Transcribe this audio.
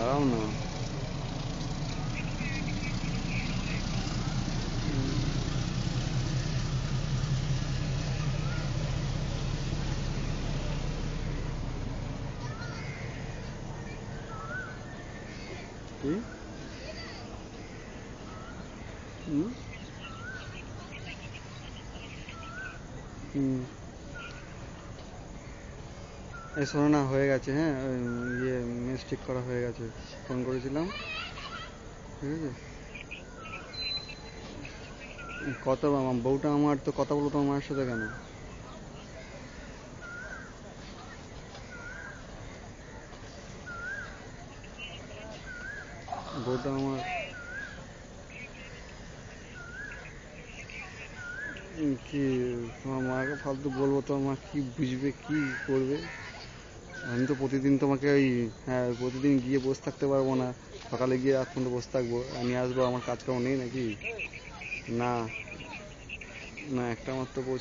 দাঁড়াও না। কি? এই শোনো না, হয়ে গেছে। হ্যাঁ, ইয়ে মেস ঠিক করা হয়ে গেছে। ফোন করেছিলাম। ঠিক আছে। কথা আমার বউটা, আমার তো কথা বলবো তোমার মায়ের সাথে কেন? বউটা আমার কি, তোমার মাকে ফালতু বলবো? তোমার মা কি বুঝবে, কি করবে? আমি তো প্রতিদিন তোমাকে ওই, হ্যাঁ প্রতিদিন গিয়ে বসে থাকতে পারবো না। সকালে গিয়ে রাত পর্যন্ত বসে থাকবো, আমি আসবো? আমার কাজকাম নেই নাকি? না, না, একটা মাত্র বউ